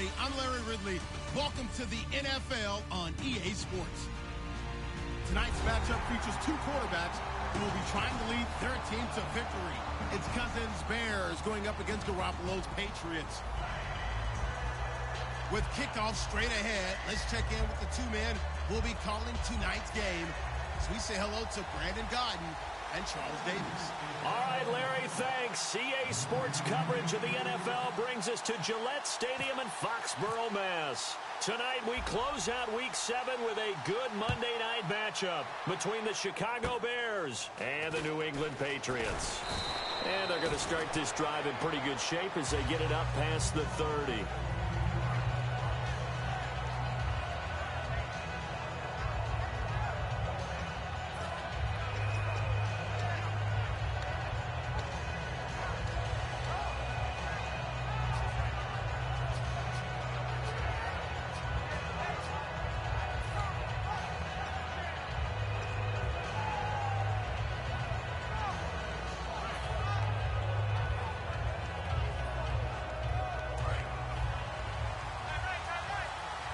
everybody. I'm Larry Ridley. Welcome to the NFL on EA Sports. Tonight's matchup features two quarterbacks who will be trying to lead their team to victory. It's Cousins' Bears going up against Garoppolo's Patriots. With kickoff straight ahead, let's check in with the two men who will be calling tonight's game. So we say hello to Brandon Godden and Charles Davis. All right, Larry, thanks. EA Sports coverage of the NFL brings us to Gillette Stadium in Foxborough, Mass. Tonight, we close out Week 7 with a good Monday night matchup between the Chicago Bears and the New England Patriots. And they're going to start this drive in pretty good shape as they get it up past the 30.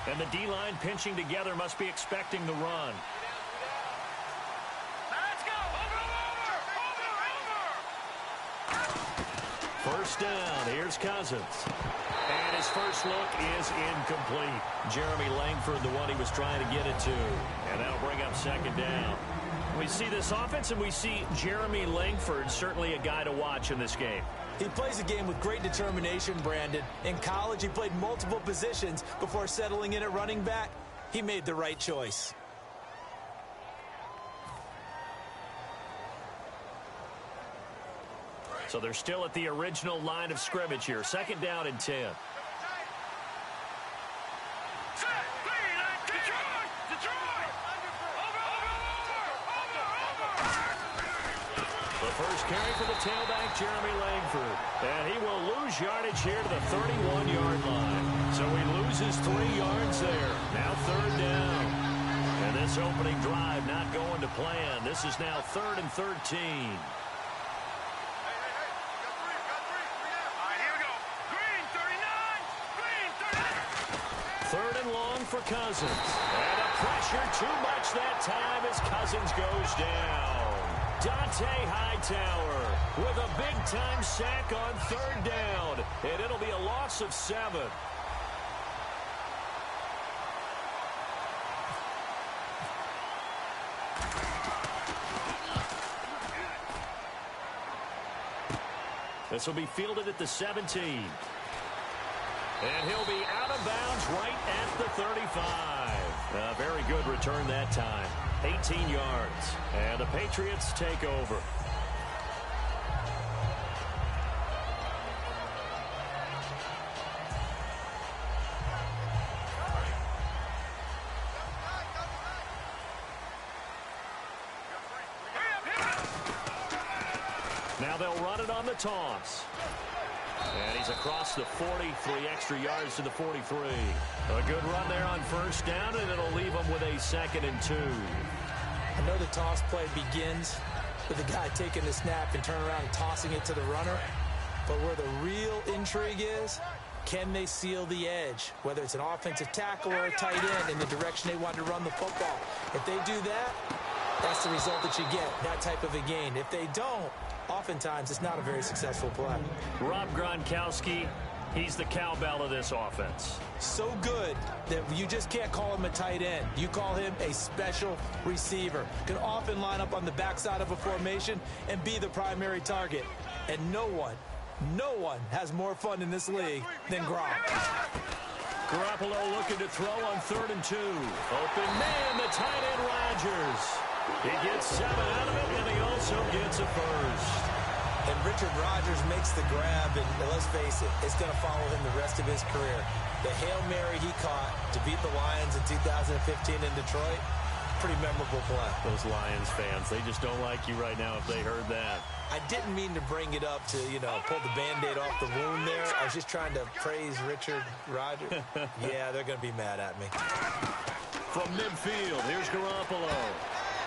And the D-line pinching together must be expecting the run. Let's go! Over! First down, here's Cousins. And his first look is incomplete. Jeremy Langford, the one he was trying to get it to. And that'll bring up second down. We see this offense, and we see Jeremy Langford, certainly a guy to watch in this game. He plays a game with great determination, Brandon. In college, he played multiple positions before settling in at running back. He made the right choice. So they're still at the original line of scrimmage here. Second down and 10. First carry for the tailback, Jeremy Langford. And he will lose yardage here to the 31-yard line. So he loses 3 yards there. Now third down. And this opening drive not going to plan. This is now 3rd and 13. Third and long for Cousins. And a pressure too much that time as Cousins goes down. Dante Hightower with a big-time sack on third down. And it'll be a loss of 7. This will be fielded at the 17. And he'll be out of bounds right at the 35. A very good return that time. 18 yards. And the Patriots take over. Now they'll run it on the toss. And he's across the 40, 3 extra yards to the 43. A good run there on first down, and it'll leave him with a 2nd and 2. I know the toss play begins with the guy taking the snap and turning around and tossing it to the runner. But where the real intrigue is, can they seal the edge? Whether it's an offensive tackle or a tight end in the direction they want to run the football. If they do that, that's the result that you get, that type of a gain. If they don't, oftentimes it's not a very successful play. Rob Gronkowski, he's the cowbell of this offense. So good that you just can't call him a tight end. You call him a special receiver. Can often line up on the backside of a formation and be the primary target. And no one has more fun in this league than Gronk. Garoppolo looking to throw on 3rd and 2. Open man, the tight end Rodgers. He gets 7 out of it, and he also gets a first. And Richard Rodgers makes the grab, and let's face it, it's going to follow him the rest of his career. The Hail Mary he caught to beat the Lions in 2015 in Detroit, pretty memorable play. Those Lions fans, they just don't like you right now if they heard that. I didn't mean to bring it up to, pull the Band-Aid off the wound there. I was just trying to praise Richard Rodgers. Yeah, they're going to be mad at me. From midfield, here's Garoppolo.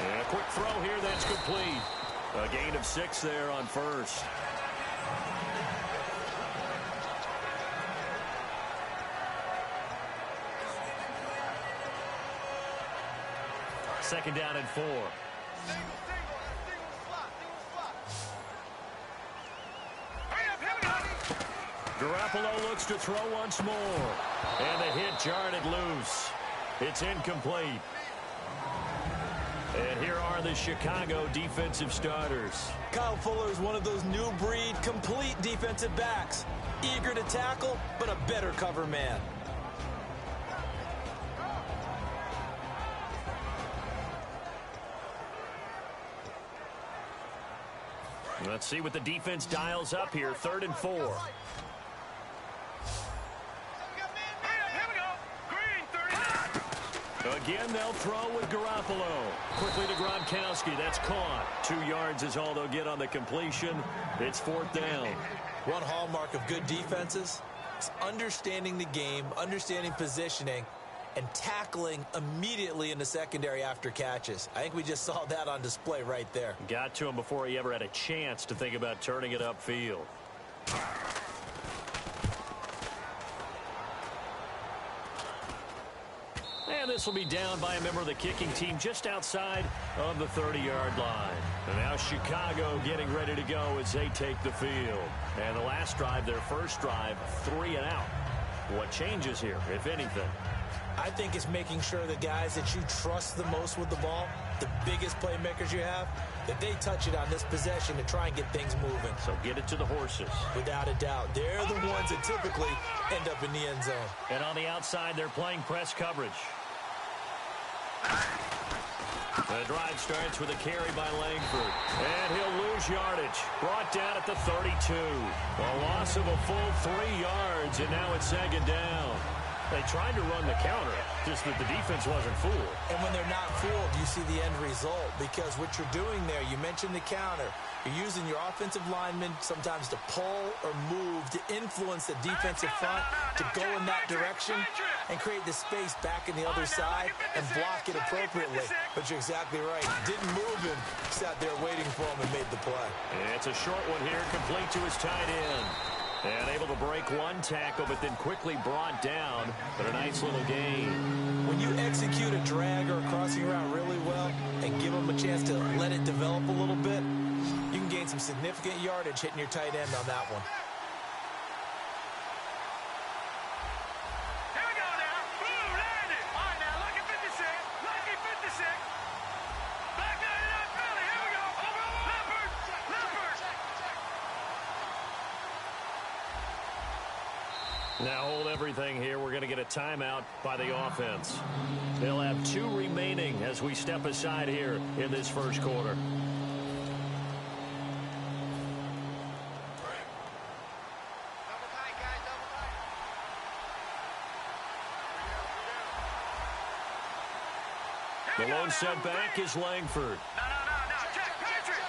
And a quick throw here, that's complete. A gain of 6 there on first. second down and 4. Garoppolo looks to throw once more. And the hit jarred it loose. It's incomplete. And here are the Chicago defensive starters. Kyle Fuller is one of those new breed complete defensive backs. Eager to tackle, but a better cover man. Let's see what the defense dials up here. 3rd and 4. Again, they'll throw with Garoppolo. Quickly to Gronkowski. That's caught. 2 yards is all they'll get on the completion. It's 4th down. One hallmark of good defenses is understanding the game, understanding positioning, and tackling immediately in the secondary after catches. I think we just saw that on display right there. Got to him before he ever had a chance to think about turning it upfield. And this will be down by a member of the kicking team just outside of the 30-yard line. And now Chicago getting ready to go as they take the field. And the last drive, their first drive, 3 and out. What changes here, if anything? I think it's making sure the guys that you trust the most with the ball, the biggest playmakers you have, that they touch it on this possession to try and get things moving. So get it to the horses. Without a doubt. They're the ones that typically end up in the end zone. And on the outside, they're playing press coverage. The drive starts with a carry by Langford. And he'll lose yardage. Brought down at the 32. A loss of a full 3 yards, and now it's 2nd down. They tried to run the counter, just that the defense wasn't fooled. And when they're not fooled, you see the end result. Because what you're doing there, you mentioned the counter. You're using your offensive linemen sometimes to pull or move to influence the defensive front to go in that direction and create the space back in the other side and block it appropriately. But you're exactly right. Didn't move him, sat there waiting for him and made the play. It's a short one here, complete to his tight end. And able to break one tackle, but then quickly brought down. But a nice little gain. When you execute a drag or a crossing route really well and give them a chance to let it develop a little bit, you can gain some significant yardage hitting your tight end on that one. Here we go now. Boom, landed. All right, now, lucky 56. Lucky 56. Back 99 Philly. Here we go. Leopard. Leopard. Now hold everything here. We're going to get a timeout by the offense. They'll have 2 remaining as we step aside here in this first quarter. The lone setback is Langford. No. Check. Patriot.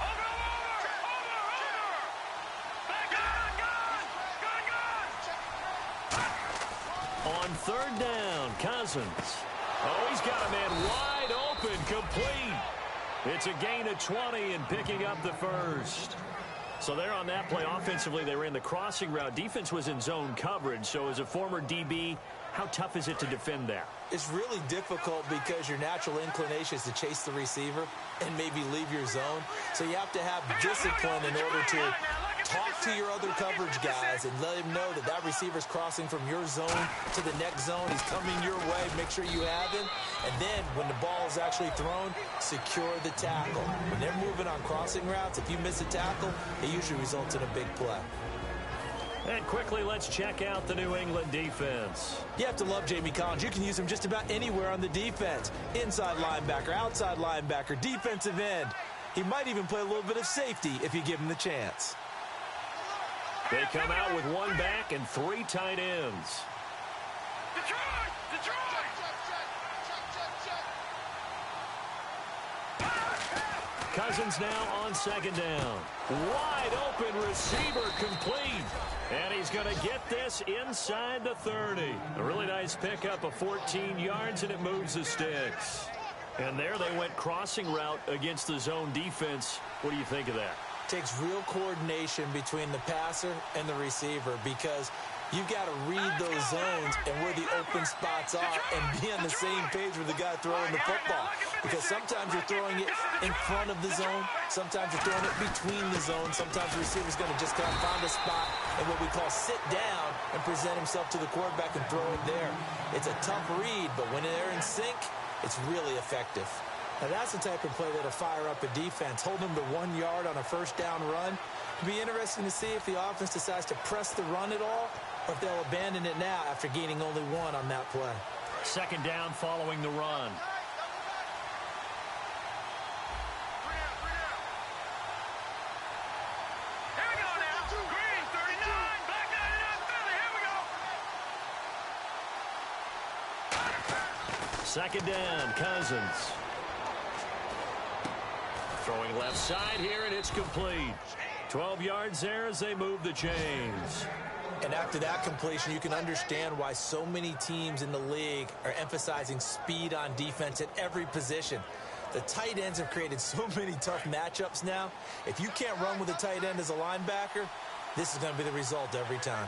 Over. Back gun. On 3rd down, Cousins. Oh, he's got a man wide open, complete. It's a gain of 20 and picking up the first. So there on that play, offensively, they ran the crossing route. Defense was in zone coverage, so as a former DB, how tough is it to defend that? It's really difficult because your natural inclination is to chase the receiver and maybe leave your zone. So you have to have discipline in order to talk to your other coverage guys and let him know that that receiver's crossing from your zone to the next zone. He's coming your way. Make sure you have him. And then when the ball is actually thrown, secure the tackle. When they're moving on crossing routes, if you miss a tackle, it usually results in a big play. And quickly, let's check out the New England defense. You have to love Jamie Collins. You can use him just about anywhere on the defense. Inside linebacker, outside linebacker, defensive end. He might even play a little bit of safety if you give him the chance. They come out with 1 back and 3 tight ends. Detroit. Cousins now on 2nd down. Wide open receiver complete. And he's going to get this inside the 30. A really nice pickup of 14 yards, and it moves the sticks. And there they went crossing route against the zone defense. What do you think of that? Takes real coordination between the passer and the receiver because You've got to read those zones and where the open spots are and be on the same page with the guy throwing the football. Because sometimes you're throwing it in front of the zone. Sometimes you're throwing it between the zones. Sometimes the receiver's going to just kind of find a spot and what we call sit down and present himself to the quarterback and throw it there. It's a tough read, but when they're in sync, it's really effective. Now, that's the type of play that'll fire up a defense. Hold them to 1 yard on a first down run. It'll be interesting to see if the offense decides to press the run at all or if they'll abandon it now after gaining only 1 on that play. Second down following the run. Here we go now. Green, 39. Back 99, Philly. Here we go. Second down, Cousins. Throwing left side here, and it's complete. 12 yards there as they move the chains. And after that completion, you can understand why so many teams in the league are emphasizing speed on defense at every position. The tight ends have created so many tough matchups now. If you can't run with a tight end as a linebacker, this is going to be the result every time.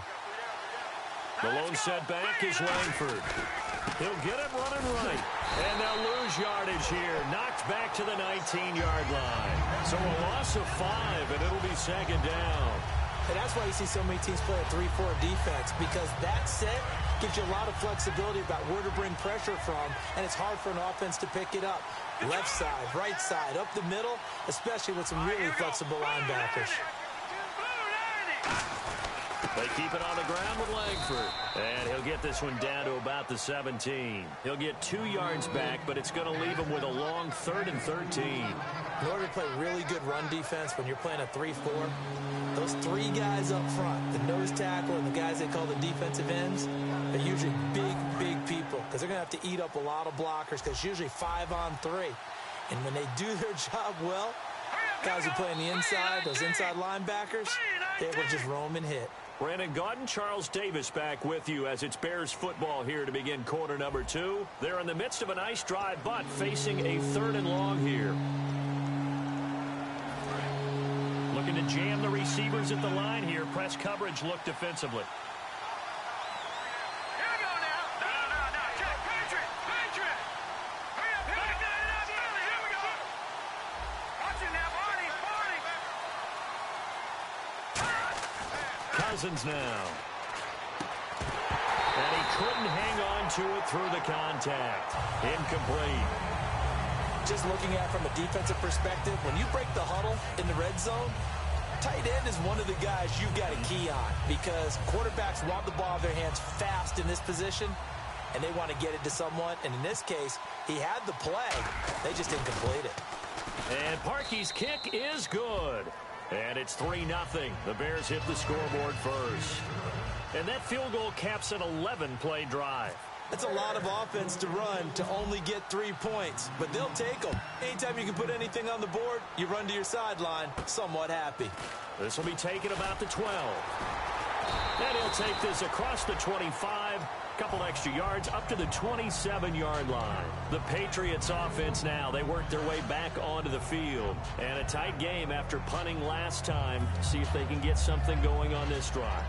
The lone setback is Langford. He'll get it running right. And they'll lose yardage here. Knocked back to the 19-yard line. So a loss of 5, and it'll be second down. And that's why you see so many teams play a 3-4 defense, because that set gives you a lot of flexibility about where to bring pressure from, and it's hard for an offense to pick it up. Left side, right side, up the middle, especially with some really flexible linebackers. They keep it on the ground with Langford. And he'll get this one down to about the 17. He'll get 2 yards back, but it's going to leave him with a long 3rd and 13. In order to play really good run defense when you're playing a 3-4, those 3 guys up front, the nose tackle and the guys they call the defensive ends, they're usually big people because they're going to have to eat up a lot of blockers because it's usually 5-on-3. And when they do their job well, guys who play on the inside, those inside linebackers, they will just roam and hit. Brandon Gaudin, Charles Davis back with you as it's Bears football here to begin quarter number 2. They're in the midst of a nice drive, but facing a 3rd and long here. Looking to jam the receivers at the line here. Press coverage look defensively. Here we go now. No. Check. Patriot. Hurry up. Back 99, Philly. Here we go. Watch it now, Barney. Cousins now. And he couldn't hang on to it through the contact. Incomplete. Just looking at it from a defensive perspective, when you break the huddle in the red zone, tight end is one of the guys you've got to key on because quarterbacks want the ball in their hands fast in this position, and they want to get it to someone. And in this case, he had the play. They just didn't complete it. And Parkey's kick is good. And it's 3-0. The Bears hit the scoreboard first. And that field goal caps an 11-play drive. That's a lot of offense to run to only get 3 points, but they'll take them. Anytime you can put anything on the board, you run to your sideline somewhat happy. This will be taken about the 12. And he'll take this across the 25, couple extra yards up to the 27-yard line. The Patriots offense now, they work their way back onto the field. And a tight game after punting last time. See if they can get something going on this drive.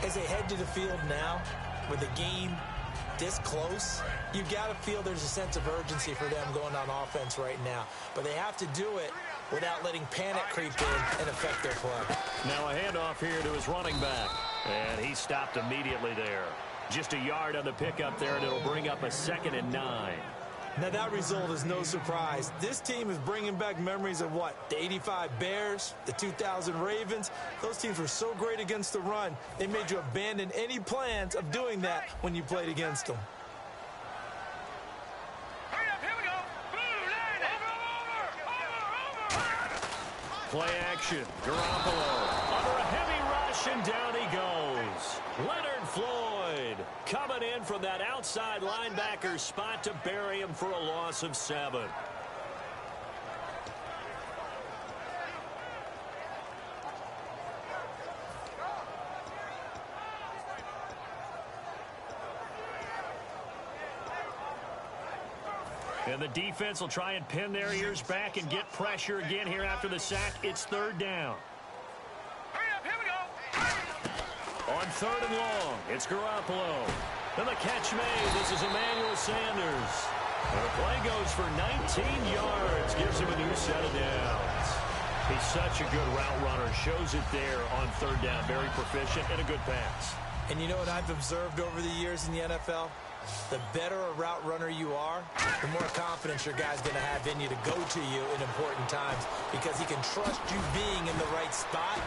As they head to the field now, with the game this close, you've got to feel there's a sense of urgency for them going on offense right now. But they have to do it without letting panic creep in and affect their play. Now a handoff here to his running back. And he stopped immediately there. Just a yard on the pickup there, and it'll bring up a 2nd and 9. Now that result is no surprise. This team is bringing back memories of what? The 85 Bears, the 2000 Ravens. Those teams were so great against the run, they made you abandon any plans of doing that when you played against them. Hurry up. Here we go. Blue line. Over. Play action. Garoppolo under a heavy rush, and down he goes. Leonard Floyd coming in from that outside linebacker spot to bury him for a loss of 7. And the defense will try and pin their ears back and get pressure again here after the sack. It's 3rd down. Hurry up. Here we go. On On 3rd and long, it's Garoppolo. And the catch made. This is Emmanuel Sanders. And the play goes for 19 yards. Gives him a new set of downs. He's such a good route runner. Shows it there on 3rd down. Very proficient and a good pass. And you know what I've observed over the years in the NFL? The better a route runner you are, the more confidence your guy's going to have in you to go to you in important times because he can trust you being in the right spot,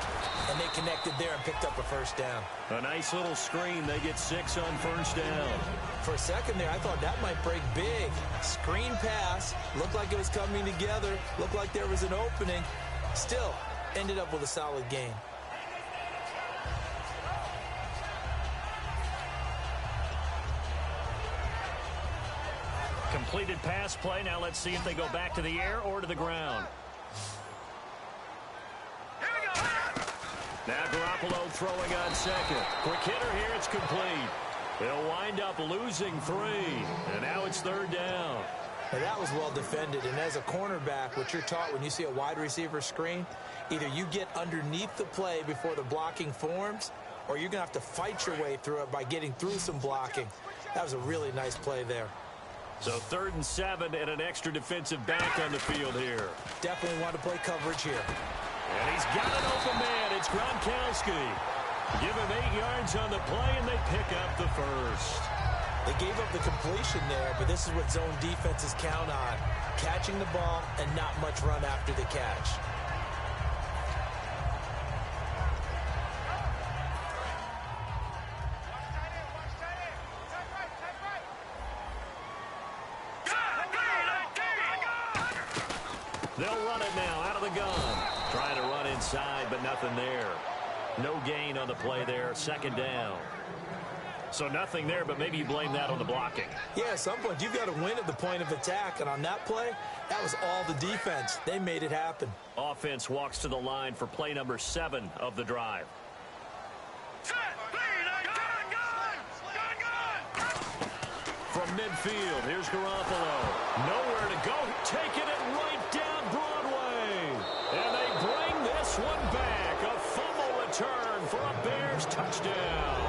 and they connected there and picked up a 1st down. A nice little screen. They get 6 on 1st down. For a second there, I thought that might break big. Screen pass, looked like it was coming together, looked like there was an opening. Still, ended up with a solid game. Completed pass play. Now let's see if they go back to the air or to the ground. Here we go. Now Garoppolo throwing on 2nd. Quick hitter here. It's complete. They'll wind up losing 3. And now it's 3rd down. Now that was well defended. And as a cornerback, what you're taught when you see a wide receiver screen, either you get underneath the play before the blocking forms, or you're going to have to fight your way through it by getting through some blocking. That was a really nice play there. So 3rd and 7 and an extra defensive back on the field here. Definitely want to play coverage here. And he's got an open man. It's Gronkowski. Give him 8 yards on the play, and they pick up the 1st. They gave up the completion there, but this is what zone defenses count on. Catching the ball and not much run after the catch. They'll run it now out of the gun. Trying to run inside, but nothing there. No gain on the play there. 2nd down. So nothing there, but maybe you blame that on the blocking. Yeah, at some point, you've got to win at the point of attack. And on that play, that was all the defense. They made it happen. Offense walks to the line for play number 7 of the drive. From midfield, here's Garoppolo. Nowhere to go. Taking it right down Broadway. And they bring this one back. A fumble return for a Bears touchdown.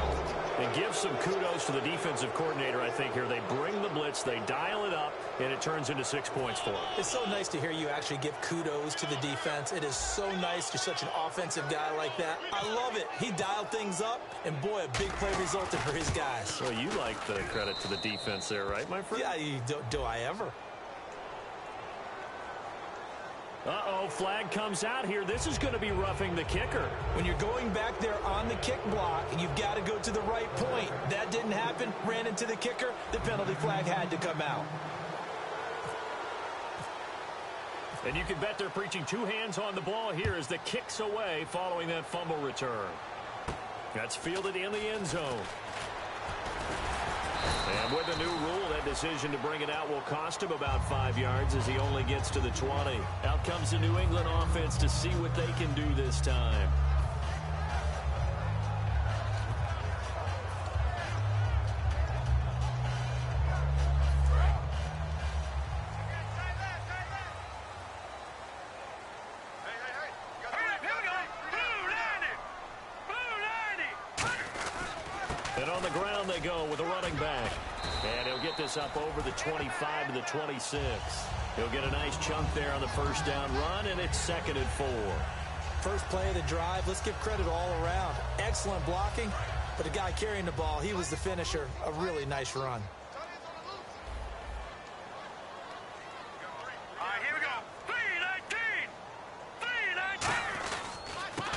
And give some kudos to the defensive coordinator, I think, here. They bring the blitz, they dial it up, and it turns into 6 points for them. It's so nice to hear you actually give kudos to the defense. It is so nice. You're such an offensive guy like that. I love it. He dialed things up, and boy, a big play resulted for his guys. Well, you like the credit to the defense there, right, my friend? Yeah, do I ever? Uh-oh, flag comes out here. This is going to be roughing the kicker. When you're going back there on the kick block, you've got to go to the right point. That didn't happen. Ran into the kicker. The penalty flag had to come out. And you can bet they're preaching 2 hands on the ball here as the kick's away following that fumble return. That's fielded in the end zone. And with the new rule, that decision to bring it out will cost him about 5 yards as he only gets to the 20. Out comes the New England offense to see what they can do this time. And on the ground they go with a running back. And he'll get this up over the 25 to the 26. He'll get a nice chunk there on the 1st down run, and it's 2nd and 4. First play of the drive, let's give credit all around. Excellent blocking, but the guy carrying the ball, he was the finisher. A really nice run. All right, here we go.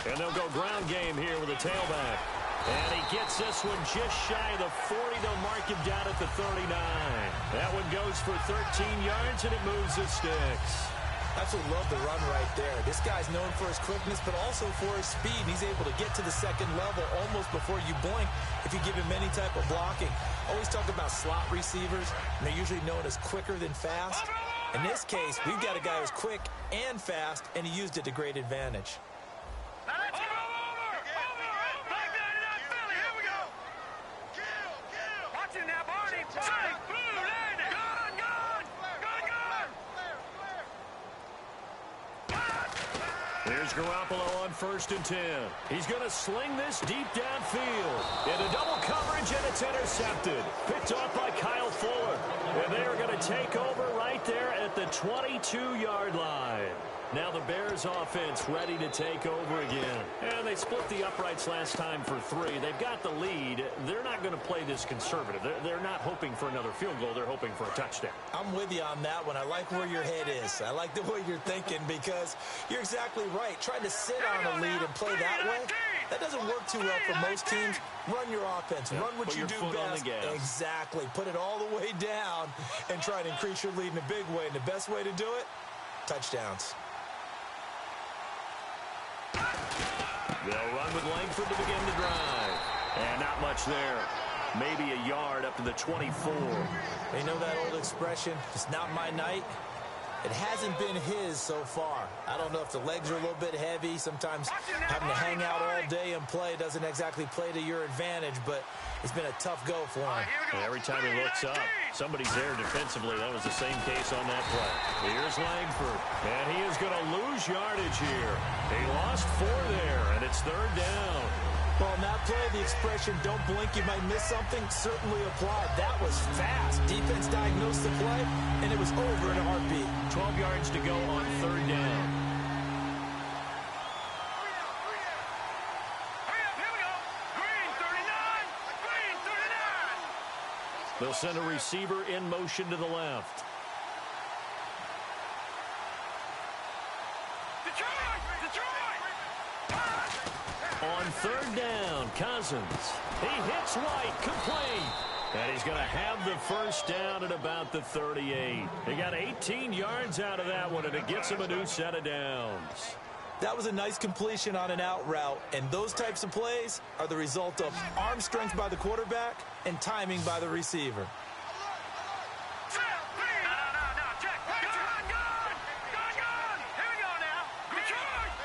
3-19. And they'll go ground game here with a tailback. And he gets this one just shy of the 40. They'll mark him down at the 39. That one goes for 13 yards, and it moves the sticks. Absolutely love the run right there. This guy's known for his quickness, but also for his speed. He's able to get to the 2nd level almost before you blink if you give him any type of blocking. Always talk about slot receivers, and they're usually known as quicker than fast. In this case, we've got a guy who's quick and fast, and he used it to great advantage. Here's Here's Garoppolo on 1st and 10. He's going to sling this deep downfield. Into double coverage, and it's intercepted. Picked off by Kyle Fuller. And they are going to take over right there at the 22-yard line. Now the Bears offense ready to take over again. And they split the uprights last time for 3. They've got the lead. They're not going to play this conservative. They're not hoping for another field goal. They're hoping for a touchdown. I'm with you on that one. I like where your head is. I like the way you're thinking because you're exactly right. Trying to sit on a lead and play that way, that doesn't work too well for most teams. Run your offense. Run what you do best. Exactly. Put it all the way down and try to increase your lead in a big way. And the best way to do it, touchdowns. They'll run with Langford to begin the drive. And not much there. Maybe a yard up to the 24. You know that old expression, it's not my night? It hasn't been his so far. I don't know if the legs are a little bit heavy. Sometimes having to hang out all day and play doesn't exactly play to your advantage, but it's been a tough go for him. And every time he looks up, somebody's there defensively. That was the same case on that play. Here's Langford, and he is going to lose yardage here. He lost 4 there, and it's 3rd down. Well, in that play, the expression, don't blink, you might miss something, certainly applied. That was fast. Defense diagnosed the play, and it was over in a heartbeat. 12 yards to go on 3rd down. Here we go. Green 39. Green 39. They'll send a receiver in motion to the left. Detroit. On 3rd down, Cousins. He hits White, complete. And he's going to have the 1st down at about the 38. He got 18 yards out of that one, and it gets him a new set of downs. That was a nice completion on an out route, and those types of plays are the result of arm strength by the quarterback and timing by the receiver.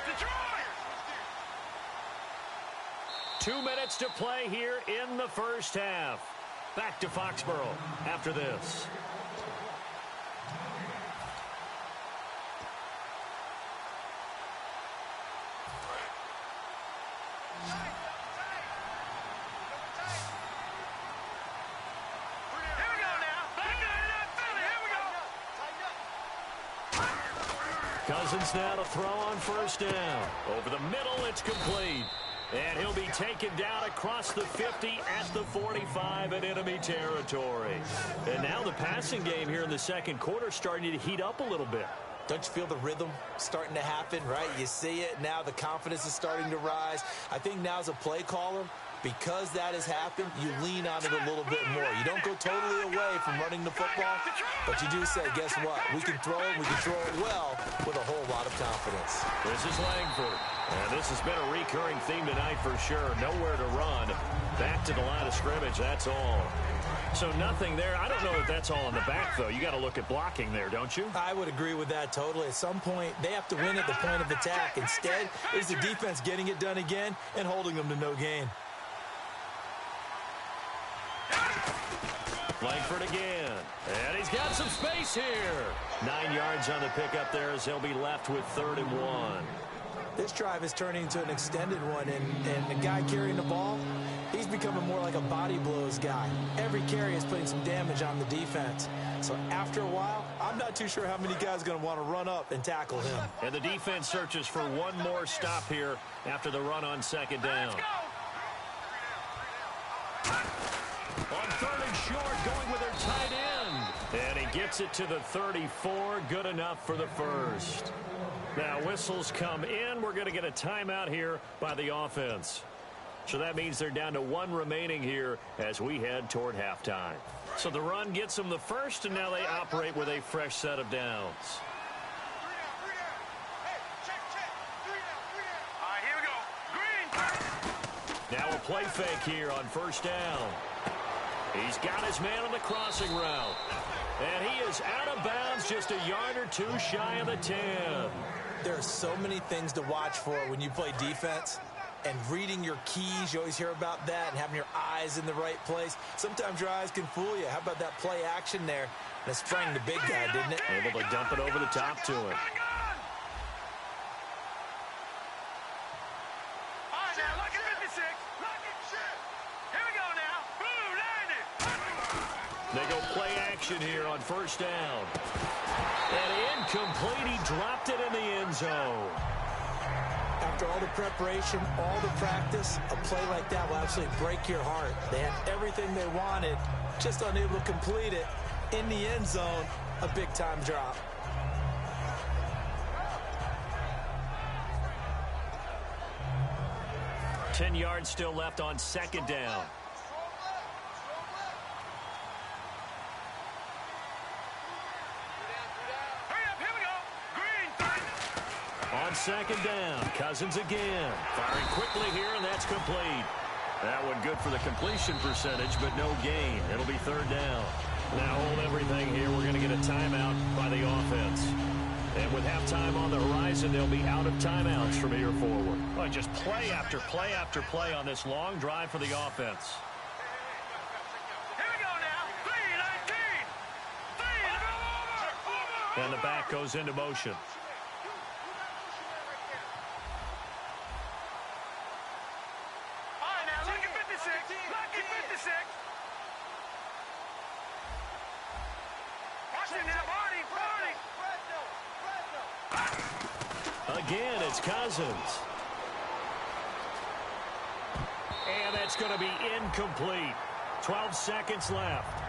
Detroit. 2 minutes to play here in the 1st half. Back to Foxborough after this. Cousins now to throw on 1st down. Over the middle, it's complete. And he'll be taken down across the 50 at the 45 in enemy territory. And now the passing game here in the 2nd quarter starting to heat up a little bit. Don't you feel the rhythm starting to happen, right? You see it now. The confidence is starting to rise. I think now as a play caller, because that has happened, you lean on it a little bit more. You don't go totally away from running the football, but you do say, guess what? We can throw it. We can throw it well with a whole lot of confidence. This is Langford. And this has been a recurring theme tonight for sure. Nowhere to run. Back to the line of scrimmage, that's all. So nothing there. I don't know if that's all in the back, though. You got to look at blocking there, don't you? I would agree with that totally. At some point, they have to win at the point of attack. Instead, it's the defense getting it done again and holding them to no gain. Langford again. And he's got some space here. 9 yards on the pickup there as he'll be left with 3rd and 1. This drive is turning into an extended one, and the guy carrying the ball, he's becoming more like a body blows guy. Every carry is putting some damage on the defense. So after a while, I'm not too sure how many guys are going to want to run up and tackle him. And the defense searches for one more stop here after the run on 2nd down. On 3rd and short, going with their tight end. And he gets it to the 34. Good enough for the 1st. Now, whistles come in. We're going to get a timeout here by the offense. So that means they're down to 1 remaining here as we head toward halftime. So the run gets them the 1st, and now they operate with a fresh set of downs. Now a play fake here on 1st down. He's got his man on the crossing route. And he is out of bounds, just a yard or 2 shy of the 10. There are so many things to watch for when you play defense. And reading your keys, you always hear about that, and having your eyes in the right place. Sometimes your eyes can fool you. How about that play action there? And it sprang the big guy, didn't it? Able to dump it over the top to him. go play action here on first down. And incomplete. He dropped it in the end zone. After all the preparation, all the practice, a play like that will absolutely break your heart. They had everything they wanted, just unable to complete it. In the end zone, a big-time drop. Ten yards still left on second down. On second down, Cousins again. Firing quickly here, and that's complete. That one good for the completion percentage, but no gain. It'll be third down. Now hold everything here. We're going to get a timeout by the offense. And with halftime on the horizon, they'll be out of timeouts from here forward. Well, just play after play after play on this long drive for the offense. Here we go now. 3-19. And the back goes into motion. All right, now, lucky 56. Lucky 56. Watch it now, Marty. Again, it's Cousins. And that's going to be incomplete. 12 seconds left.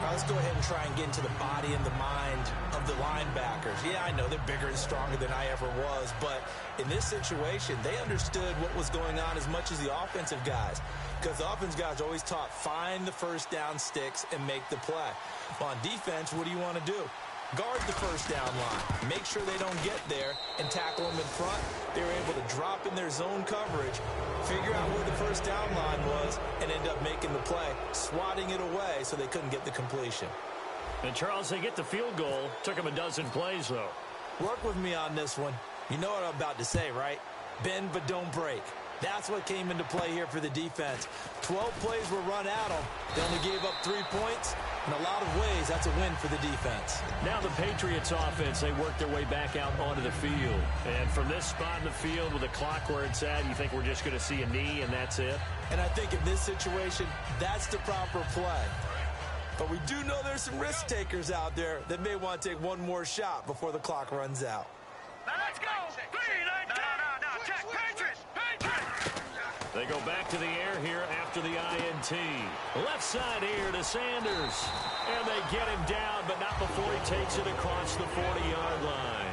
Now let's go ahead and try and get into the body and the mind of the linebackers. Yeah, I know they're bigger and stronger than I ever was, but in this situation, they understood what was going on as much as the offensive guys, because the offensive guys are always taught, find the first down sticks and make the play. Well, on defense, what do you want to do? Guard the first down line. Make sure they don't get there and tackle them in front. They were able to drop in their zone coverage, figure out where the first down line was, and end up making the play, swatting it away so they couldn't get the completion. And, Charles, they get the field goal. Took them a dozen plays, though. Work with me on this one. You know what I'm about to say, right? Bend but don't break. That's what came into play here for the defense. 12 plays were run at them. They only gave up 3 points. In a lot of ways, that's a win for the defense. Now the Patriots offense, they work their way back out onto the field. And from this spot in the field with the clock where it's at, you think we're just going to see a knee and that's it? And I think in this situation, that's the proper play. But we do know there's some risk takers out there that may want to take one more shot before the clock runs out. Now let's go. 3-19. No. Check. Patriots. They go back to the air here after the INT. Left side here to Sanders. And they get him down, but not before he takes it across the 40-yard line.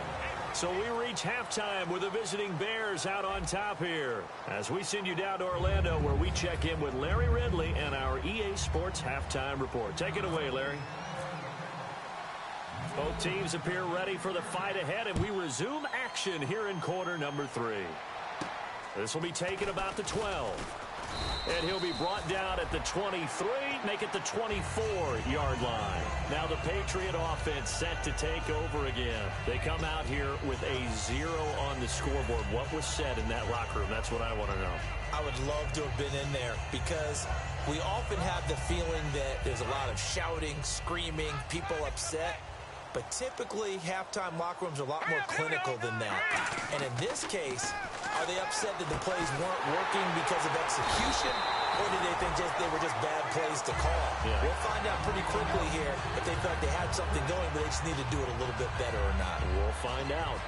So we reach halftime with the visiting Bears out on top here, as we send you down to Orlando, where we check in with Larry Ridley and our EA Sports Halftime Report. Take it away, Larry. Both teams appear ready for the fight ahead, and we resume action here in quarter number 3. This will be taken about the 12. And he'll be brought down at the 23, make it the 24-yard line. Now the Patriot offense set to take over again. They come out here with a 0 on the scoreboard. What was said in that locker room? That's what I want to know. I would love to have been in there, because we often have the feeling that there's a lot of shouting, screaming, people upset. But typically, halftime locker rooms are a lot more clinical than that. And in this case, are they upset that the plays weren't working because of execution, or did they think they were just bad plays to call? Yeah. We'll find out pretty quickly here if they felt like they had something going, but they just need to do it a little bit better or not. We'll find out.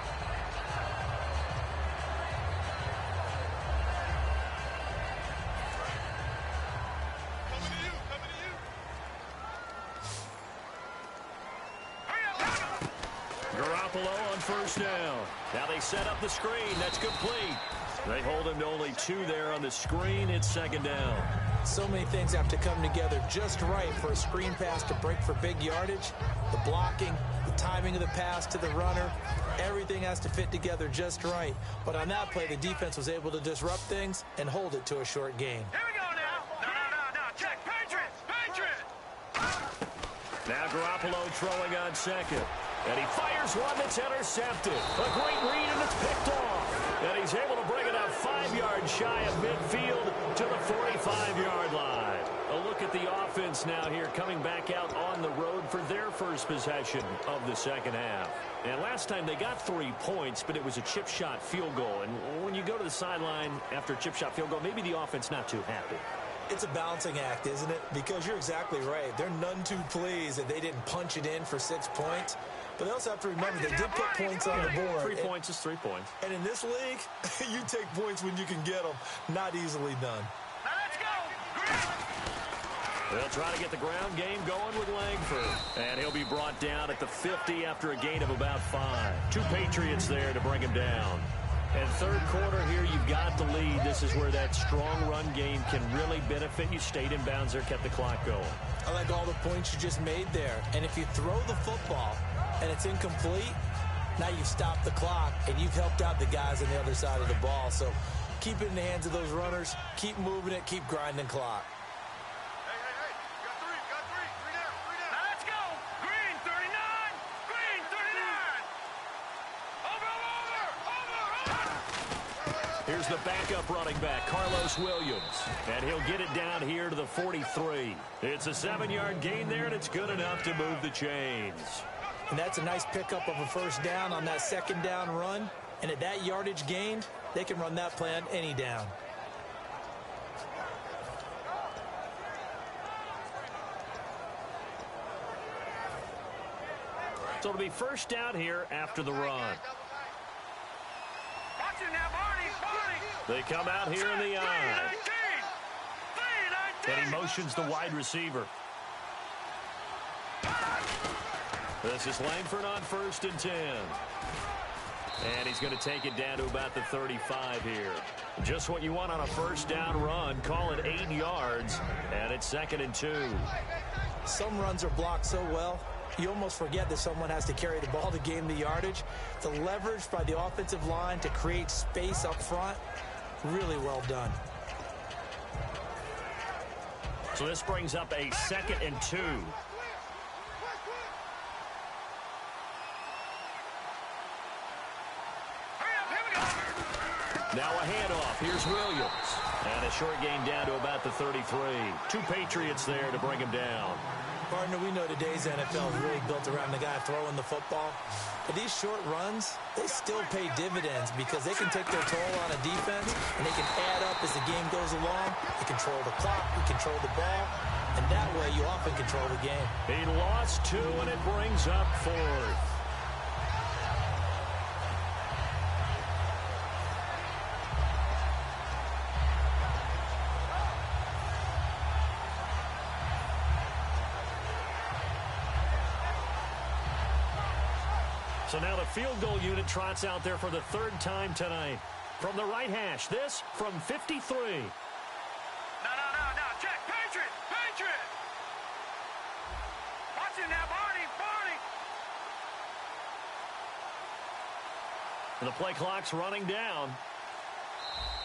Garoppolo on first down. Now they set up the screen. That's complete. They hold him to only 2 there on the screen. It's second down. So many things have to come together just right for a screen pass to break for big yardage. The blocking, the timing of the pass to the runner, everything has to fit together just right. But on that play, the defense was able to disrupt things and hold it to a short gain. Here we go now. No. Check. Patriots. Now Garoppolo throwing on second. And he fires one that's intercepted. A great read, and it's picked off. And he's able to bring it out 5 yards shy of midfield to the 45-yard line. A look at the offense now here, coming back out on the road for their first possession of the second half. And last time they got 3 points, but it was a chip shot field goal. And when you go to the sideline after a chip shot field goal, maybe the offense not too happy. It's a balancing act, isn't it? Because you're exactly right. They're none too pleased that they didn't punch it in for 6 points. But they also have to remember they did put points on the board. 3 points is 3 points. And in this league, you take points when you can get them. Not easily done. Now let's go. They'll try to get the ground game going with Langford. And he'll be brought down at the 50 after a gain of about 5. 2 Patriots there to bring him down. And third quarter here, you've got the lead. This is where that strong run game can really benefit you. Stayed in bounds there, kept the clock going. I like all the points you just made there. And if you throw the football and it's incomplete, now you've stopped the clock and you've helped out the guys on the other side of the ball. So keep it in the hands of those runners. Keep moving it. Keep grinding clock. Hey. Got three down. Now let's go. Green, 39. Green, 39. Over. Here's the backup running back, Carlos Williams. And he'll get it down here to the 43. It's a 7-yard gain there, and it's good enough to move the chains. And that's a nice pickup of a first down on that second down run. And at that yardage gained, they can run that play on any down. So it'll be first down here after the run. Watch it now, Barney. They come out here in the eye. 3-19. And he motions the wide receiver. This is Langford on 1st and 10. And he's going to take it down to about the 35 here. Just what you want on a first down run. Call it 8 yards. And it's 2nd and 2. Some runs are blocked so well, you almost forget that someone has to carry the ball to gain the yardage. The leverage by the offensive line to create space up front, really well done. So this brings up a 2nd and 2. Now a handoff. Here's Williams. And a short gain down to about the 33. 2 Patriots there to bring him down. Partner, we know today's NFL is really built around the guy throwing the football. But these short runs, they still pay dividends because they can take their toll on a defense and they can add up as the game goes along. You control the clock, you control the ball, and that way you often control the game. He lost 2 and it brings up 4th. So now the field goal unit trots out there for the 3rd time tonight. From the right hash, this from 53. No. Check. Patriot. Watch it now, Barney. And the play clock's running down.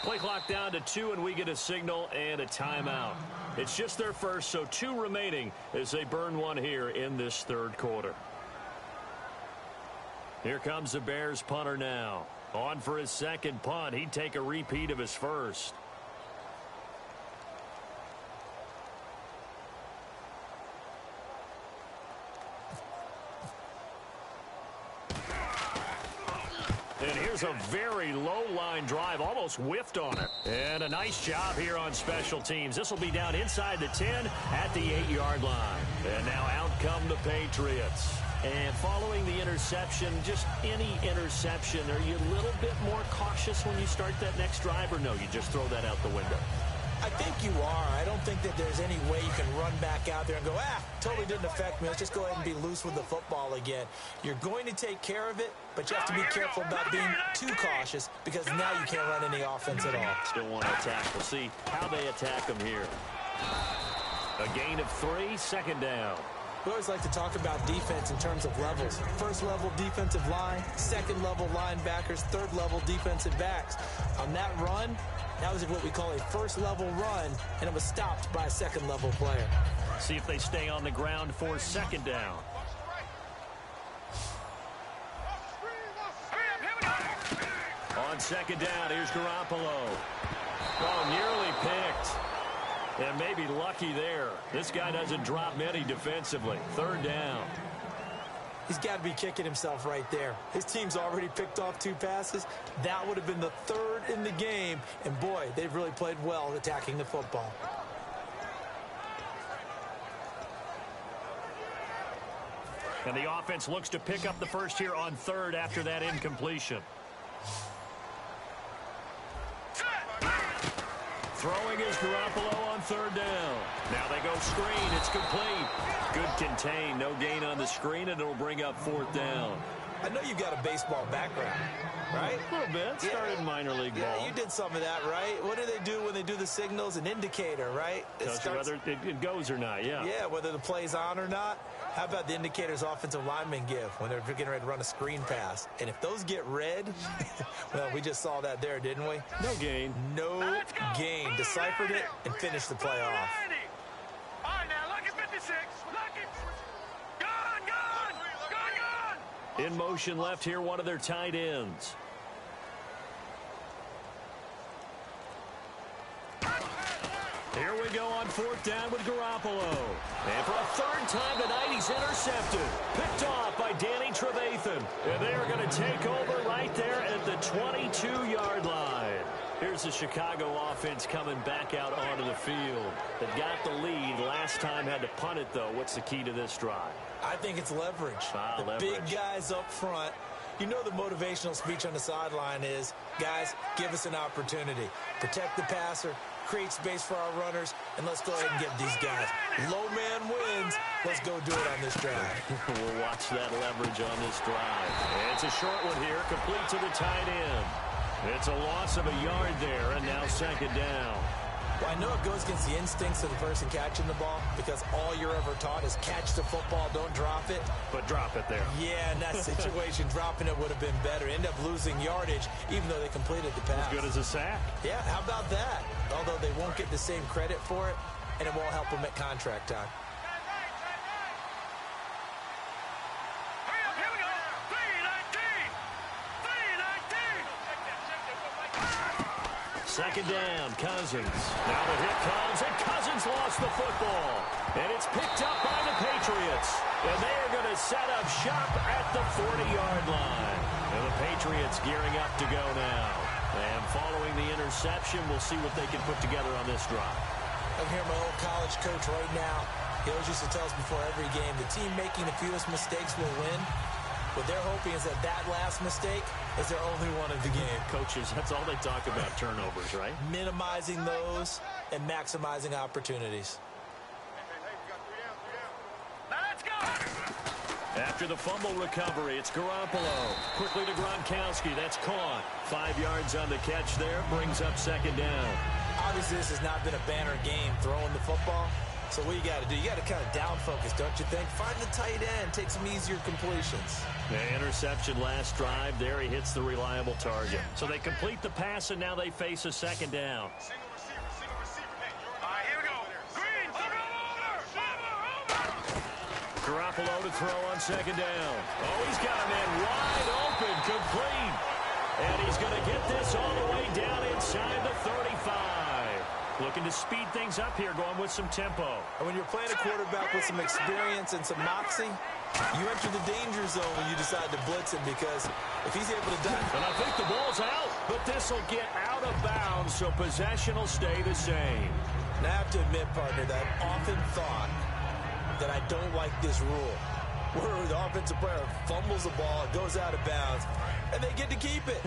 Play clock down to 2, and we get a signal and a timeout. It's just their first, so 2 remaining as they burn one here in this 3rd quarter. Here comes the Bears punter now. On for his 2nd punt. He'd take a repeat of his first. And here's a very low-line drive, almost whiffed on it. And a nice job here on special teams. This will be down inside the 10 at the 8-yard line. And now out come the Patriots. And following the interception, just any interception, are you a little bit more cautious when you start that next drive, or no, you just throw that out the window? I think you are. I don't think that there's any way you can run back out there and go, totally didn't affect me. Let's just go ahead and be loose with the football again. You're going to take care of it, but you have to be careful about being too cautious because now you can't run any offense at all. Still want to attack. We'll see how they attack them here. A gain of 3, 2nd down. We always like to talk about defense in terms of levels. First level defensive line, second level linebackers, third level defensive backs. On that run, that was what we call a first level run, and it was stopped by a second level player. See if they stay on the ground for 2nd down. On 2nd down, here's Garoppolo. Oh, nearly picked. And maybe lucky there. This guy doesn't drop many defensively. 3rd down. He's got to be kicking himself right there. His team's already picked off 2 passes. That would have been the 3rd in the game. And, boy, they've really played well attacking the football. And the offense looks to pick up the first here on third after that incompletion. Throwing is Garoppolo on third down. Now they go screen. It's complete. Good contain. No gain on the screen, and it'll bring up fourth down. I know you've got a baseball background, right? A little bit. Started minor league ball. Yeah, you did some of that, right? What do they do when they do the signals? An indicator, right? Tells you whether it goes or not, yeah. Yeah, whether the play's on or not. How about the indicators offensive linemen give when they're getting ready to run a screen pass? And if those get red, well, we just saw that there, didn't we? No gain. No gain. Deciphered it and finished the play off. All right, now, lucky 56. Lucky. Gone. In motion left here, one of their tight ends. Here we go on fourth down with Garoppolo. And for a third time tonight, he's intercepted. Picked off by Danny Trevathan. And they are going to take over right there at the 22-yard line. Here's the Chicago offense coming back out onto the field. They've got the lead. Last time had to punt it, though. What's the key to this drive? I think it's leverage. The big guys up front. You know the motivational speech on the sideline is, guys, give us an opportunity. Protect the passer, create space for our runners, and let's go ahead and get these guys. Low man wins. Let's go do it on this drive. We'll watch that leverage on this drive. And it's a short one here, complete to the tight end. It's a loss of a yard there, and now second down. Well, I know it goes against the instincts of the person catching the ball because all you're ever taught is catch the football, don't drop it. But drop it there. Yeah, in that situation, dropping it would have been better. End up losing yardage, even though they completed the pass. As good as a sack. Yeah, how about that? Although they won't get the same credit for it, and it won't help them at contract time. Here we go. 3-19. Second down, Cousins. Now the hit comes, and Cousins lost the football. And it's picked up by the Patriots. And they are going to set up shop at the 40-yard line. And the Patriots gearing up to go now. And following the interception, we'll see what they can put together on this drive. I'm hearing my old college coach right now. He always used to tell us before every game, the team making the fewest mistakes will win. What they're hoping is that that last mistake is their only one of the game. Coaches, that's all they talk about, turnovers, right? Minimizing those and maximizing opportunities. Now let's go. After the fumble recovery, it's Garoppolo. Quickly to Gronkowski. That's caught. 5 yards on the catch there. Brings up second down. Obviously, this has not been a banner game throwing the football. So what you got to do, you got to kind of down focus, don't you think? Find the tight end, take some easier completions. The interception last drive. There he hits the reliable target. So they complete the pass, and now they face a second down. All right, here we go. Green, over. Garoppolo to throw on second down. Oh, he's got a man wide open, complete. And he's going to get this all the way down inside the 35. Looking to speed things up here, going with some tempo. And when you're playing a quarterback with some experience and some moxie, you enter the danger zone when you decide to blitz him because if he's able to dive. And I think the ball's out, but this will get out of bounds, so possession will stay the same. And I have to admit, partner, that I've often thought that I don't like this rule, where the offensive player fumbles the ball, it goes out of bounds, and they get to keep it.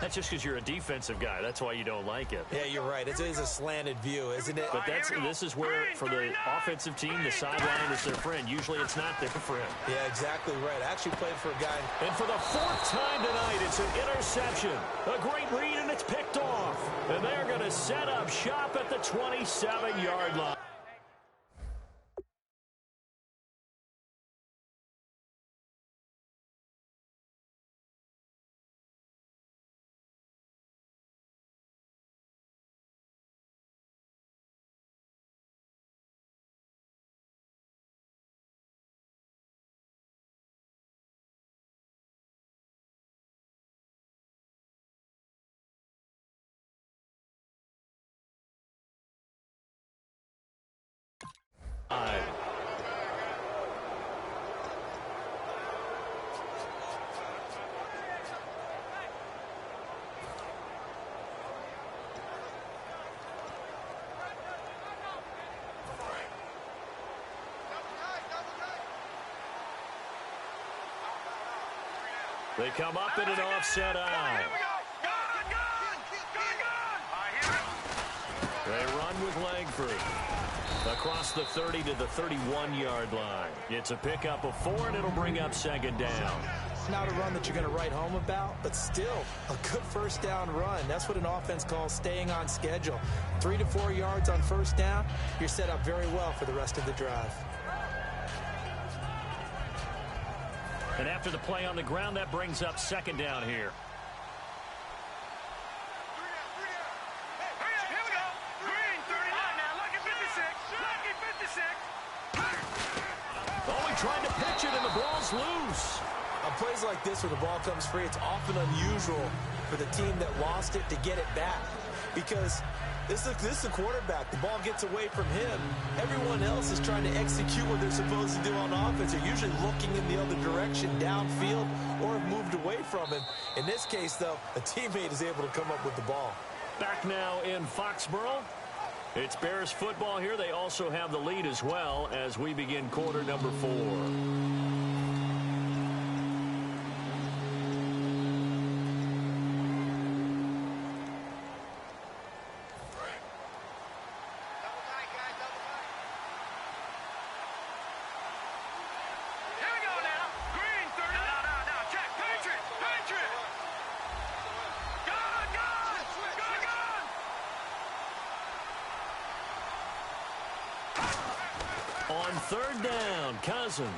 That's just because you're a defensive guy. That's why you don't like it. Yeah, you're right. It is a slanted view, isn't it? But this is where, for the offensive team, the sideline is their friend. Usually it's not their friend. Yeah, exactly right. I actually played for a guy. And for the fourth time tonight, it's an interception. A great read, and it's picked off. And they're going to set up shop at the 27-yard line. They come up in an offset eye. They run with Langford across the 30 to the 31-yard line. It's a pickup of 4, and it'll bring up second down. Not a run that you're going to write home about, but still a good first down run. That's what an offense calls staying on schedule. 3 to 4 yards on first down, you're set up very well for the rest of the drive. And after the play on the ground, that brings up second down here. Oh, he tried to pitch it, and the ball's loose. On plays like this where the ball comes free, it's often unusual for the team that lost it to get it back. Because this is a quarterback. The ball gets away from him. Everyone else is trying to execute what they're supposed to do on offense. They're usually looking in the other direction, downfield, or have moved away from him. In this case, though, a teammate is able to come up with the ball. Back now in Foxborough. It's Bears football here. They also have the lead as well as we begin quarter number 4. On third down, Cousins.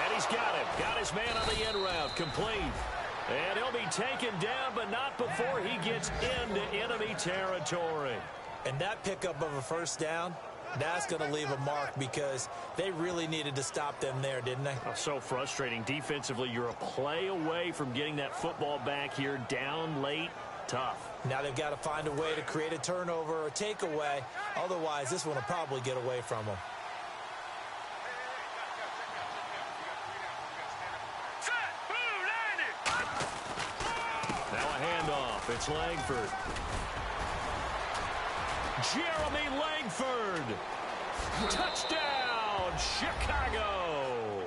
And he's got him. Got his man on the end route. Complete. And he'll be taken down, but not before he gets into enemy territory. And that pickup of a first down, that's going to leave a mark because they really needed to stop them there, didn't they? Oh, so frustrating. Defensively, you're a play away from getting that football back here. Down late. Tough. Now they've got to find a way to create a turnover or takeaway. Otherwise, this one will probably get away from them. Now a handoff. It's Langford. Jeremy Langford. Touchdown, Chicago.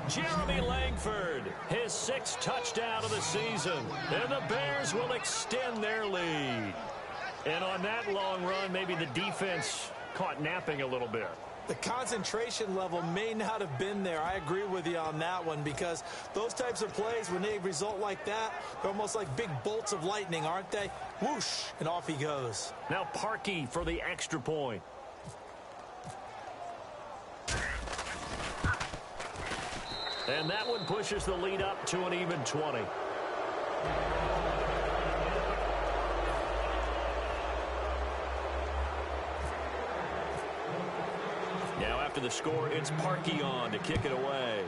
Jeremy Langford, his 6th touchdown of the season. And the Bears will extend their lead. And on that long run, maybe the defense caught napping a little bit. The concentration level may not have been there. I agree with you on that one because those types of plays, when they result like that, they're almost like big bolts of lightning, aren't they? Whoosh, and off he goes. Now Parkey for the extra point. And that one pushes the lead up to an even 20. Now after the score, it's Parkey on to kick it away.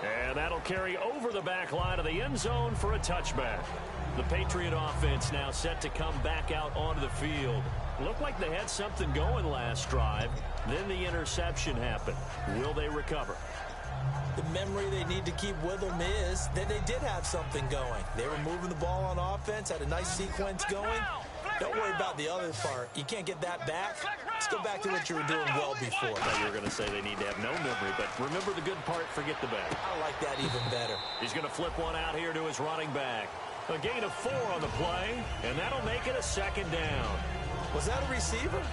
And that'll carry over the back line of the end zone for a touchback. The Patriot offense now set to come back out onto the field. Looked like they had something going last drive. Then the interception happened. Will they recover? The memory they need to keep with them is that they did have something going. They were moving the ball on offense, had a nice sequence going. Don't worry about the other part. You can't get that back. Let's go back to what you were doing well before. I thought you were going to say they need to have no memory, but remember the good part, forget the bad. I like that even better. He's going to flip one out here to his running back. A gain of 4 on the play, and that'll make it a second down. Was that a receiver?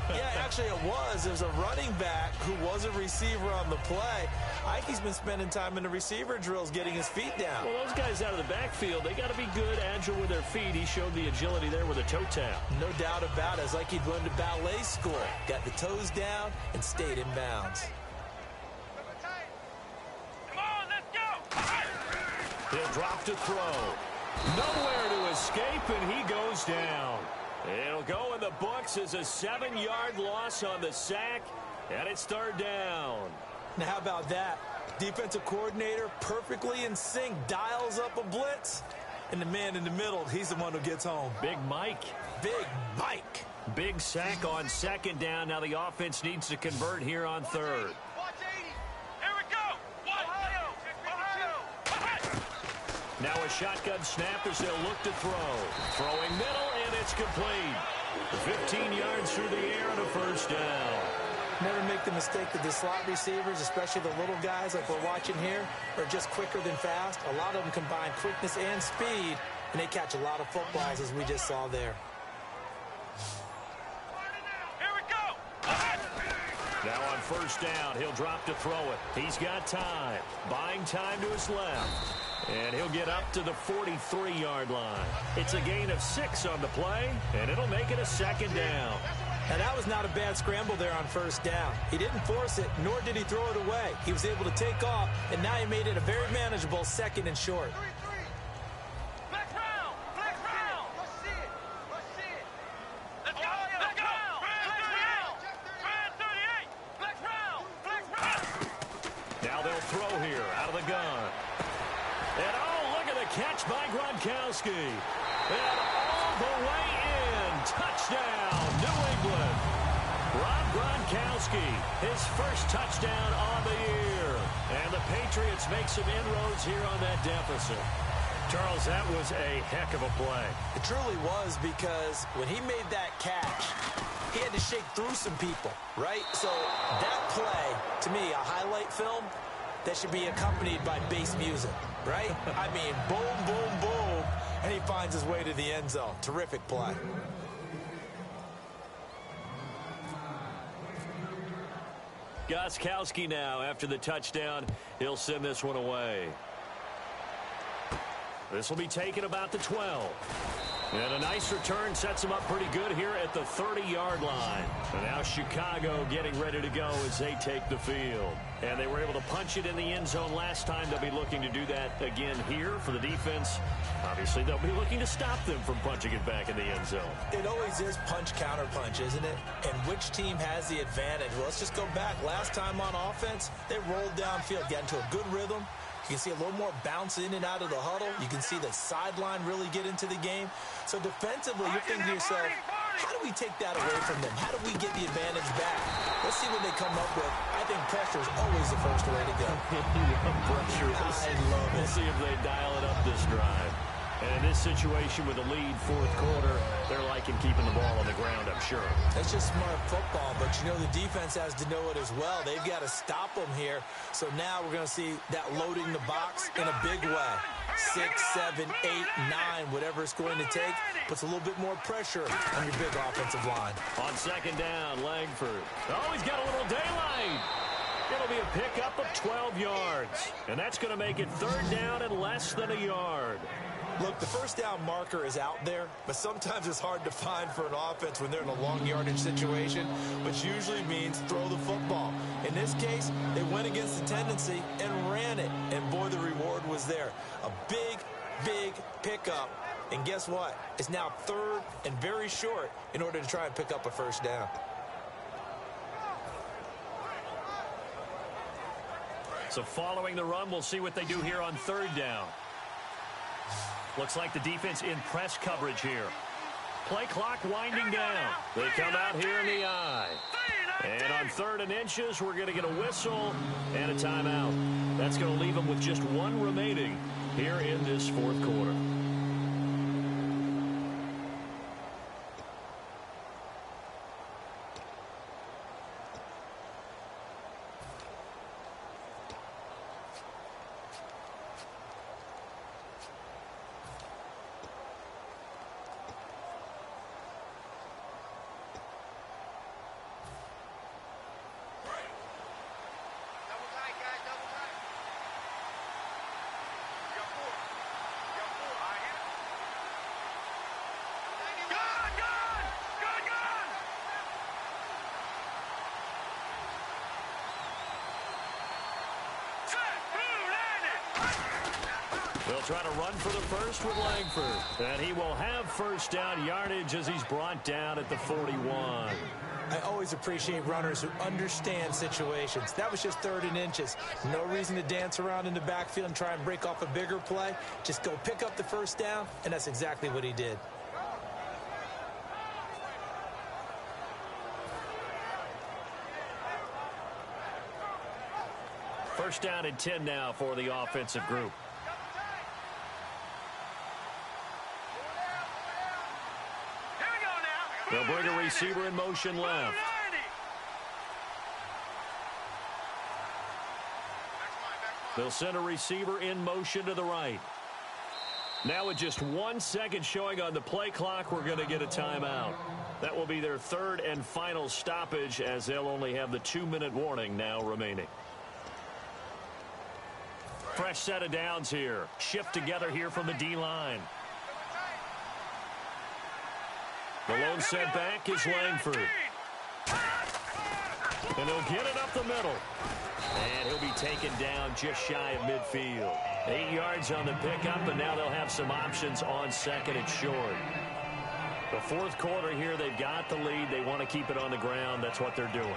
Yeah, actually it was. There's a running back who was a receiver on the play. Ike's been spending time in the receiver drills getting his feet down. Well, those guys out of the backfield, they got to be good, agile with their feet. He showed the agility there with a toe tap. No doubt about it. It's like he'd gone to ballet school. Got the toes down and stayed in bounds. Come on, let's go. He'll drop to throw. Nowhere to escape, and he goes down. It'll go in the books as a 7-yard loss on the sack, and it's third down. Now, how about that? Defensive coordinator perfectly in sync, dials up a blitz, and the man in the middle, he's the one who gets home. Big Mike. Big Mike. Big sack on second down. Now the offense needs to convert here on third. Watch 80. Here we go. Ohio. Now a shotgun snap as they'll look to throw. Throwing middle, and it's complete. 15 yards through the air and a first down. Never make the mistake that the slot receivers, especially the little guys like we're watching here, are just quicker than fast. A lot of them combine quickness and speed, and they catch a lot of footballs, as we just saw there. Here we go. Now on first down, he'll drop to throw it. He's got time. Buying time to his left. And he'll get up to the 43-yard line. It's a gain of 6 on the play, and it'll make it a second down. Now, that was not a bad scramble there on first down. He didn't force it, nor did he throw it away. He was able to take off, and now he made it a very manageable 2nd and short. Flex round. Flex round. Let's see it. Let's see it. Let's go. Let's go. Flex round. Brand 38. Flex round. Flex round. Now they'll throw here out of the gun. And, oh, look at the catch by Gronkowski. And all the way in. Touchdown, New England. Rob Gronkowski, his first touchdown on the year. And the Patriots make some inroads here on that deficit. Charles, that was a heck of a play. It truly was, because when he made that catch, he had to shake through some people, right? So that play, to me, a highlight film that should be accompanied by bass music, right? I mean, boom, boom, boom, and he finds his way to the end zone. Terrific play. Gostkowski now, after the touchdown, he'll send this one away. This will be taken about the 12. And a nice return sets him up pretty good here at the 30-yard line. And now Chicago getting ready to go as they take the field. And they were able to punch it in the end zone last time. They'll be looking to do that again here for the defense. Obviously, they'll be looking to stop them from punching it back in the end zone. It always is punch-counter-punch, isn't it? And which team has the advantage? Well, let's just go back. Last time on offense, they rolled downfield, got into a good rhythm. You can see a little more bounce in and out of the huddle. You can see the sideline really get into the game. So defensively, you're thinking to yourself, how do we take that away from them? How do we get the advantage back? Let's see what they come up with. I think pressure is always the first way to go. Pressure. I love it. We'll see if they dial it up this drive. And in this situation with a lead fourth quarter, they're liking keeping the ball on the ground, I'm sure. That's just smart football, but you know the defense has to know it as well. They've got to stop them here. So now we're going to see that loading the box in a big way. 6, 7, 8, 9, whatever it's going to take, puts a little bit more pressure on your big offensive line. On second down, Langford. Oh, he's got a little daylight. It'll be a pickup of 12 yards. And that's going to make it third down and less than a yard. Look, the first down marker is out there, but sometimes it's hard to find for an offense when they're in a long yardage situation, which usually means throw the football. In this case, they went against the tendency and ran it, and boy, the reward was there. A big, big pickup, and guess what? It's now third and very short in order to try and pick up a first down. So following the run, we'll see what they do here on third down. Looks like the defense in press coverage here. Play clock winding down. They come out here in the eye. And on 3rd and inches, we're going to get a whistle and a timeout. That's going to leave them with just one remaining here in this fourth quarter. They'll try to run for the first with Langford. And he will have first down yardage as he's brought down at the 41. I always appreciate runners who understand situations. That was just 3rd and inches. No reason to dance around in the backfield and try and break off a bigger play. Just go pick up the first down, and that's exactly what he did. First down and 10 now for the offensive group. Here we go now. They'll bring a receiver in motion left. They'll send a receiver in motion to the right. Now with just 1 second showing on the play clock, we're going to get a timeout. That will be their third and final stoppage, as they'll only have the 2-minute warning now remaining. Fresh set of downs here. Shift together here from the D-line. The lone set back is Langford. And he'll get it up the middle. And he'll be taken down just shy of midfield. 8 yards on the pickup, and now they'll have some options on second and short. The fourth quarter here, they've got the lead. They want to keep it on the ground. That's what they're doing.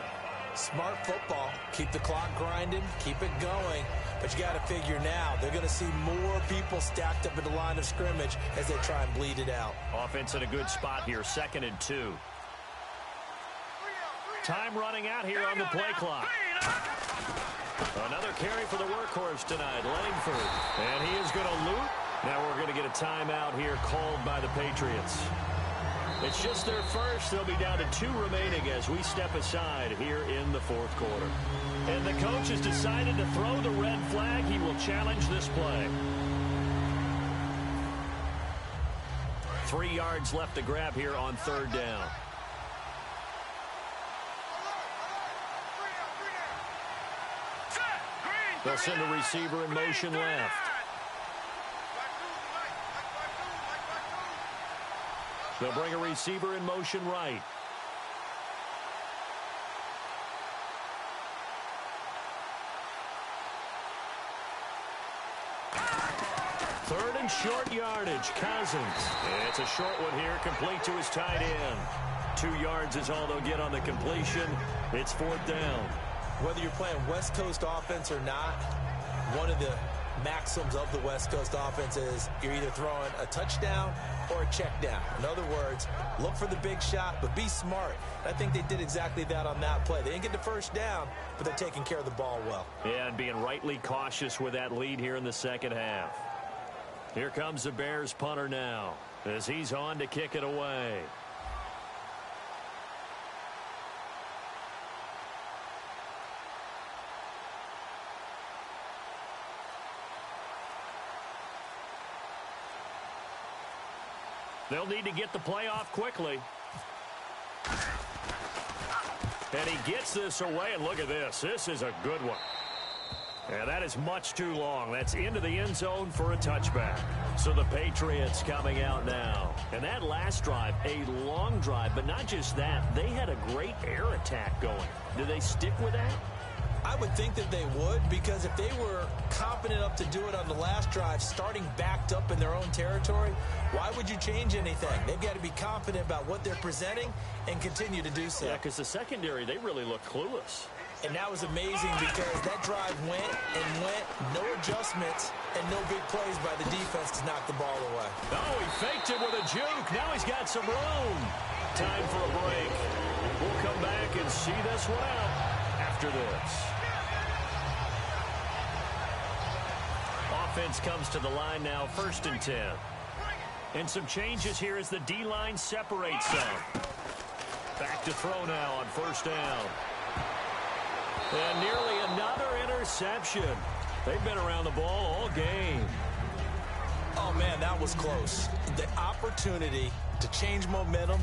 Smart football. Keep the clock grinding. Keep it going. But you got to figure now, they're going to see more people stacked up at the line of scrimmage as they try and bleed it out. Offense in a good spot here, 2nd and 2. Time running out here on the play clock. Another carry for the workhorse tonight, Langford. And he is going to loop. Now we're going to get a timeout here called by the Patriots. It's just their first. They'll be down to 2 remaining as we step aside here in the fourth quarter. And the coach has decided to throw the red flag. He will challenge this play. 3 yards left to grab here on 3rd down. They'll send a receiver in motion left. They'll bring a receiver in motion right. Third and short yardage, Cousins. It's a short one here, complete to his tight end. 2 yards is all they'll get on the completion. It's 4th down. Whether you're playing West Coast offense or not, one of the maxims of the West Coast offense is you're either throwing a touchdown or a check down. In other words, look for the big shot, but be smart. I think they did exactly that on that play. They didn't get the first down, but they're taking care of the ball well. Yeah, and being rightly cautious with that lead here in the second half. Here comes the Bears punter now as he's on to kick it away. They'll need to get the play off quickly. And he gets this away, and look at this. This is a good one. And that is much too long. That's into the end zone for a touchback. So the Patriots coming out now. And that last drive, a long drive, but not just that. They had a great air attack going. Do they stick with that? I would think that they would, because if they were confident enough to do it on the last drive, starting backed up in their own territory, why would you change anything? They've got to be confident about what they're presenting and continue to do so. Yeah, because the secondary, they really look clueless. And that was amazing because that drive went and went, no adjustments, and no big plays by the defense to knock the ball away. Oh, he faked it with a juke. Now he's got some room. Time for a break. We'll come back and see this one out after this. Offense comes to the line now, 1st and 10. And some changes here as the D-line separates some. Back to throw now on 1st down. And nearly another interception. They've been around the ball all game. Oh, man, that was close. The opportunity to change momentum,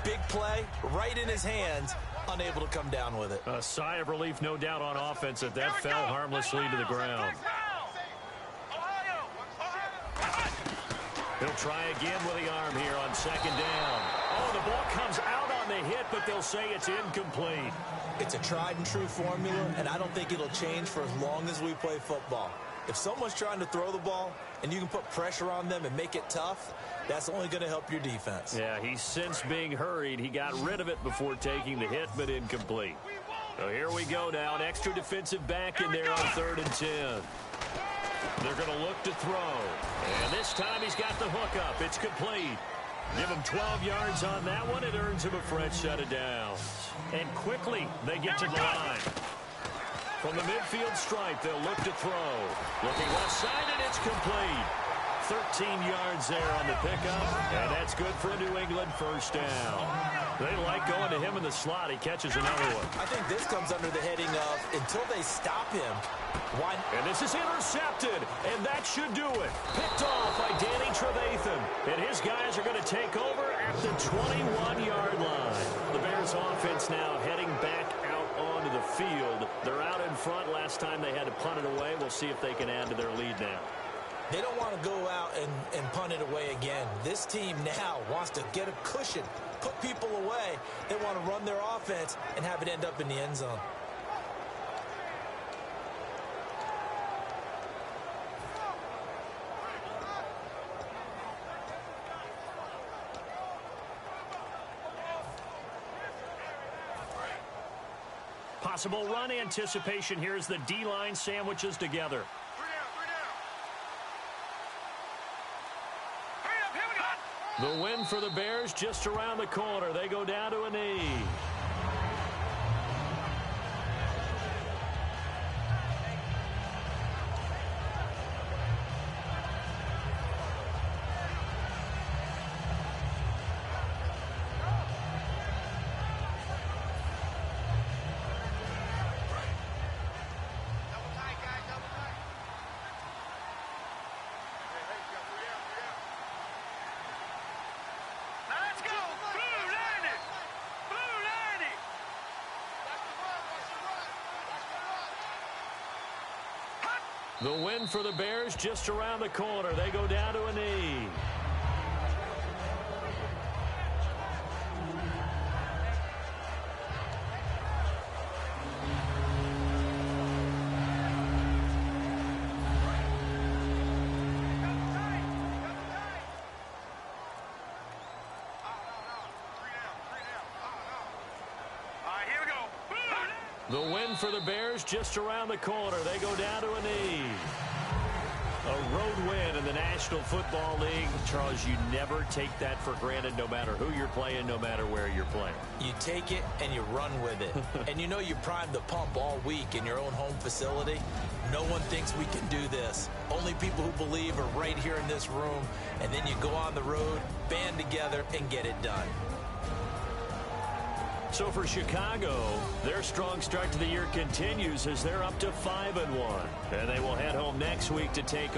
big play, right in his hands, unable to come down with it. A sigh of relief, no doubt, on offense that fell harmlessly to the ground. He'll try again with the arm here on 2nd down. Oh, the ball comes out on the hit, but they'll say it's incomplete. It's a tried-and-true formula, and I don't think it'll change for as long as we play football. If someone's trying to throw the ball and you can put pressure on them and make it tough, that's only going to help your defense. Yeah, he's since being hurried. He got rid of it before taking the hit, but incomplete. So here we go now. An extra defensive back in there on 3rd and 10. They're going to look to throw. And this time he's got the hook up. It's complete. Give him 12 yards on that one. It earns him a fresh set of downs. And quickly they get to the line. From the midfield stripe, they'll look to throw. Looking left side, and it's complete. 13 yards there on the pickup, and that's good for a New England first down. They like going to him in the slot. He catches another one. I think this comes under the heading of until they stop him. Why? And this is intercepted, and that should do it. Picked off by Danny Trevathan, and his guys are going to take over at the 21-yard line. The Bears offense now heading back out onto the field. They're out in front. Last time they had to punt it away. We'll see if they can add to their lead now. They don't want to go out and punt it away again. This team now wants to get a cushion, put people away. They want to run their offense and have it end up in the end zone. Possible run anticipation here as the D-line sandwiches together. The win for the Bears just around the corner. They go down to a knee. The win for the Bears just around the corner. They go down to a knee. The win for the Bears just around the corner. They go down to a knee. A road win in the National Football League. Charles, you never take that for granted no matter who you're playing, no matter where you're playing. You take it and you run with it. And you know you primed the pump all week in your own home facility. No one thinks we can do this. Only people who believe are right here in this room. And then you go on the road, band together, and get it done. So for Chicago, their strong start to the year continues as they're up to 5-1. And they will head home next week to take